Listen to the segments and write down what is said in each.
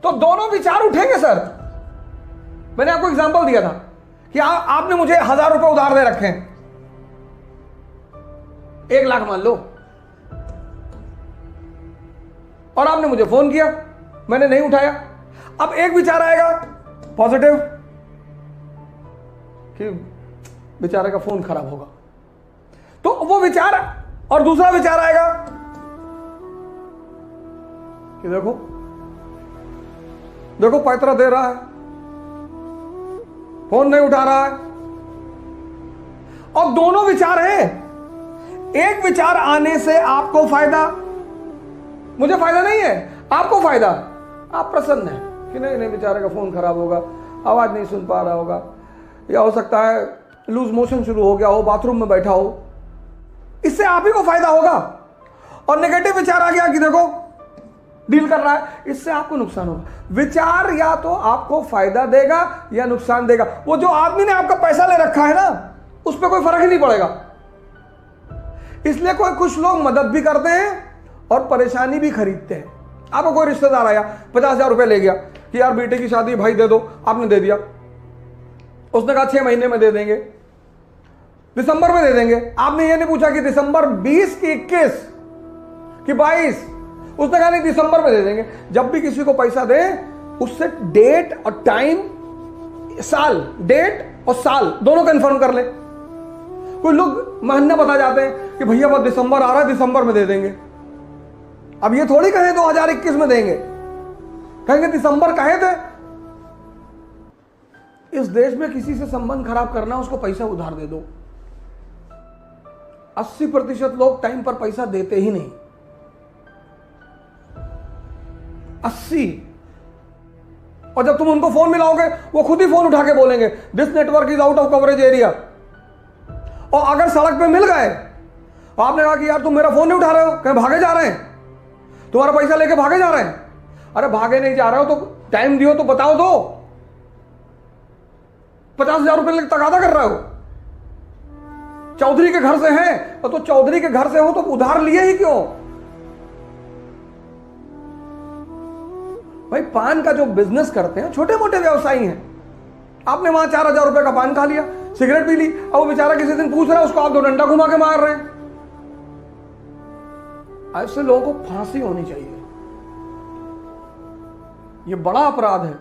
तो दोनों विचार उठेंगे सर। मैंने आपको एग्जांपल दिया था कि आपने मुझे 1000 रुपए उधार दे रखे हैं, 1 लाख मान लो, और आपने मुझे फोन किया, मैंने नहीं उठाया। अब एक विचार आएगा पॉजिटिव कि बेचारे का फोन खराब होगा, तो वो विचार, और दूसरा विचार आएगा कि देखो देखो पैतरा दे रहा है, फोन नहीं उठा रहा है। और दोनों विचार हैं। एक विचार आने से आपको फायदा, मुझे फायदा नहीं है, आपको फायदा। आप प्रसन्न हैं कि नहीं नहीं बेचारे का फोन खराब होगा, आवाज नहीं सुन पा रहा होगा, या हो सकता है लूज मोशन शुरू हो गया हो, बाथरूम में बैठा हो, इससे आप ही को फायदा होगा। और नेगेटिव विचार आ गया कि देखो डील कर रहा है, इससे आपको नुकसान होगा। विचार या तो आपको फायदा देगा या नुकसान देगा। वो जो आदमी ने आपका पैसा ले रखा है ना, उस पर कोई फर्क ही नहीं पड़ेगा। इसलिए कुछ लोग मदद भी करते हैं और परेशानी भी खरीदते हैं। आपको कोई रिश्तेदार आया, 50,000 रुपए ले गया कि यार बेटे की शादी भाई दे दो, आपने दे दिया। उसने कहा 6 महीने में दे देंगे, दिसंबर में दे देंगे। आपने ये नहीं पूछा कि दिसंबर 20 की 21 कि 22, उसने कहा नहीं दिसंबर में दे देंगे। जब भी किसी को पैसा दे, उससे डेट और टाइम, साल, डेट और साल दोनों कंफर्म कर ले। कोई लोग महीना बता जाते हैं कि भैया बस दिसंबर आ रहा है, दिसंबर में दे देंगे। अब ये थोड़ी कहें 2021 में देंगे, कहेंगे दिसंबर कहे थे। इस देश में किसी से संबंध खराब करना, उसको पैसा उधार दे दो। 80% लोग टाइम पर पैसा देते ही नहीं। 80। और जब तुम उनको फोन मिलाओगे, वो खुद ही फोन उठा के बोलेंगे this network is out of coverage area. और अगर सड़क पे मिल गए, आपने कहा कि यार तुम मेरा फोन नहीं उठा रहे हो, कहीं भागे जा रहे हैं, तुम्हारा पैसा लेके भागे जा रहे हैं। अरे भागे नहीं जा रहे हो तो टाइम दियो तो बताओ दो। 50,000 रुपए लेके तगादा कर रहे हो, चौधरी के घर से हैं, और तो चौधरी के घर से हो तो उधार लिए ही क्यों भाई? पान का जो बिजनेस करते हैं, छोटे मोटे व्यवसायी हैं, आपने वहां 4,000 रुपए का पान खा लिया, सिगरेट पी ली, अब वो बेचारा किसी दिन पूछ रहा है, उसको आप 2 डंडा घुमा के मार रहे हैं। ऐसे लोगों को फांसी होनी चाहिए। ये बड़ा अपराध है।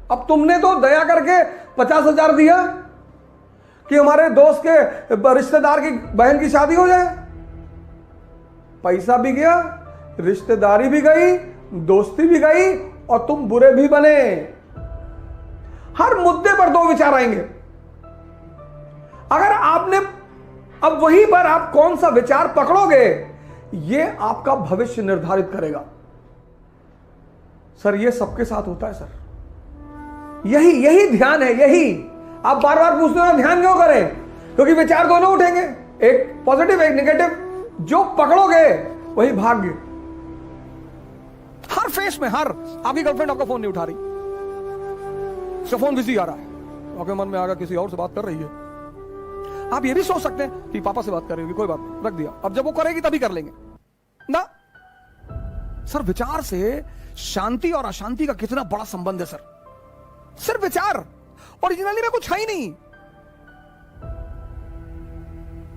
अब तुमने तो दया करके 50,000 दिया कि हमारे दोस्त के रिश्तेदार की बहन की शादी हो जाए। पैसा भी गया, रिश्तेदारी भी गई, दोस्ती भी गई, और तुम बुरे भी बने। हर मुद्दे पर 2 विचार आएंगे। अगर आपने, अब वहीं पर आप कौन सा विचार पकड़ोगे, यह आपका भविष्य निर्धारित करेगा। सर ये सबके साथ होता है सर, यही ध्यान है। यही आप बार बार पूछते हो ध्यान क्यों करें, क्योंकि विचार दोनों उठेंगे, एक पॉजिटिव एक नेगेटिव। जो पकड़ोगे वही भाग्य। हर फेस में, हर आपकी गर्लफ्रेंड आपका फोन नहीं उठा रही, उसका फोन बिजी आ रहा है, आपके मन में आगा किसी और से बात कर रही है। आप ये भी सोच सकते हैं कि पापा से बात कर रही होगी, कोई बात नहीं, रख दिया, अब जब वो करेगी तभी कर लेंगे ना। सर विचार से शांति और अशांति का कितना बड़ा संबंध है सर। सिर्फ विचार, ओरिजिनली में कुछ है ही नहीं।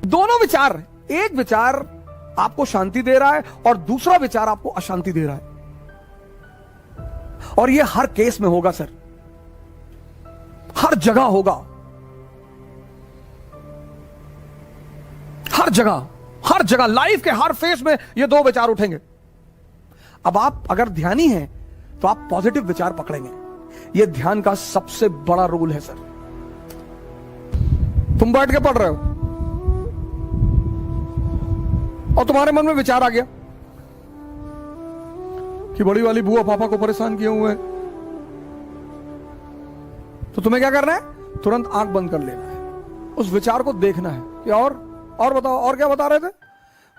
दोनों विचार, एक विचार आपको शांति दे रहा है और दूसरा विचार आपको अशांति दे रहा है। और यह हर केस में होगा सर, हर जगह होगा, हर जगह लाइफ के हर फेस में ये 2 विचार उठेंगे। अब आप अगर ध्यानी हैं तो आप पॉजिटिव विचार पकड़ेंगे। यह ध्यान का सबसे बड़ा रूल है सर। तुम बैठ के पढ़ रहे हो और तुम्हारे मन में विचार आ गया कि बड़ी वाली बुआ पापा को परेशान किए हुए हैं, तो तुम्हें क्या करना है? तुरंत आंख बंद कर लेना है, उस विचार को देखना है कि और बताओ, और क्या बता रहे थे?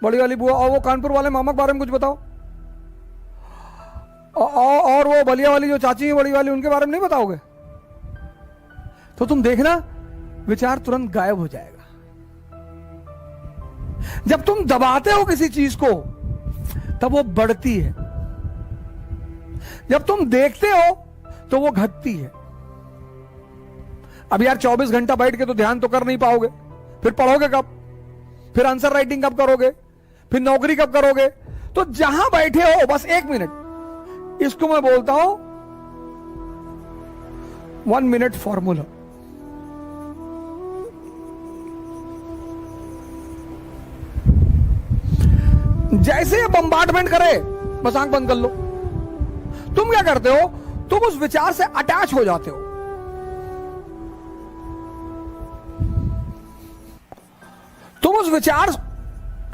बड़ी वाली बुआ, और वो कानपुर वाले मामा के बारे में कुछ बताओ, और वो बलिया वाली जो चाची है बड़ी वाली, उनके बारे में नहीं बताओगे? तो तुम देखना विचार तुरंत गायब हो जाएगा। जब तुम दबाते हो किसी चीज को, तब वो बढ़ती है। जब तुम देखते हो तो वो घटती है। अब यार 24 घंटा बैठ के तो ध्यान तो कर नहीं पाओगे, फिर पढ़ोगे कब, फिर आंसर राइटिंग कब करोगे, फिर नौकरी कब करोगे? तो जहां बैठे हो बस 1 मिनट, इसको मैं बोलता हूं 1 मिनट फॉर्मूला। जैसे ये बम्बार्डमेंट करे बस आंख बंद कर लो। तुम क्या करते हो, तुम उस विचार से अटैच हो जाते हो। तुम उस विचार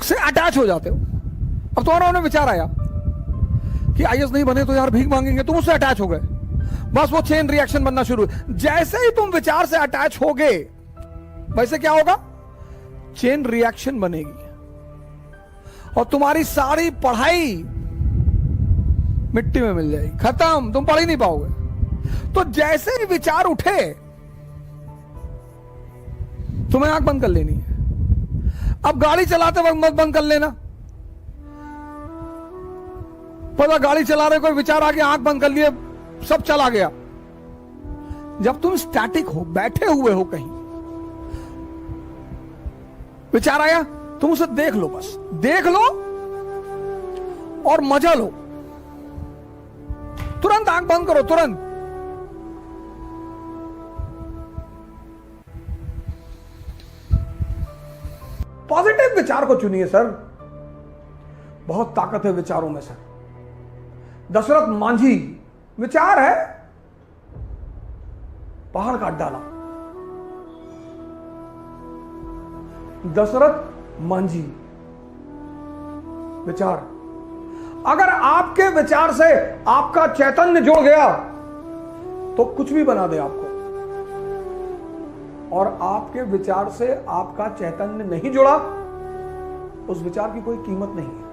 से अटैच हो जाते हो। अब तुम्हारा उन्हें विचार आया कि आईएएस नहीं बने तो यार भीख मांगेंगे, तुम उससे अटैच हो गए, बस वो चेन रिएक्शन बनना शुरू। जैसे ही तुम विचार से अटैच होगे वैसे क्या होगा, चेन रिएक्शन बनेगी और तुम्हारी सारी पढ़ाई मिट्टी में मिल जाएगी, खत्म, तुम पढ़ ही नहीं पाओगे। तो जैसे ही विचार उठे तुम्हें आंख बंद कर लेनी है। अब गाड़ी चलाते वक्त मत बंद कर लेना। पता गाड़ी चला रहे कोई विचार आ गया, आंख बंद कर लिए, सब चला गया। जब तुम स्टैटिक हो, बैठे हुए हो कहीं, विचार आया, तुम उसे देख लो, बस देख लो और मजा लो। तुरंत आंख बंद करो, तुरंत। पॉजिटिव विचार को चुनिए सर, बहुत ताकत है विचारों में सर। दशरथ मांझी विचार है, पहाड़ काट डाला। दशरथ मांझी विचार। अगर आपके विचार से आपका चैतन्य जुड़ गया तो कुछ भी बना दे आपको, और आपके विचार से आपका चैतन्य नहीं जुड़ा, उस विचार की कोई कीमत नहीं है।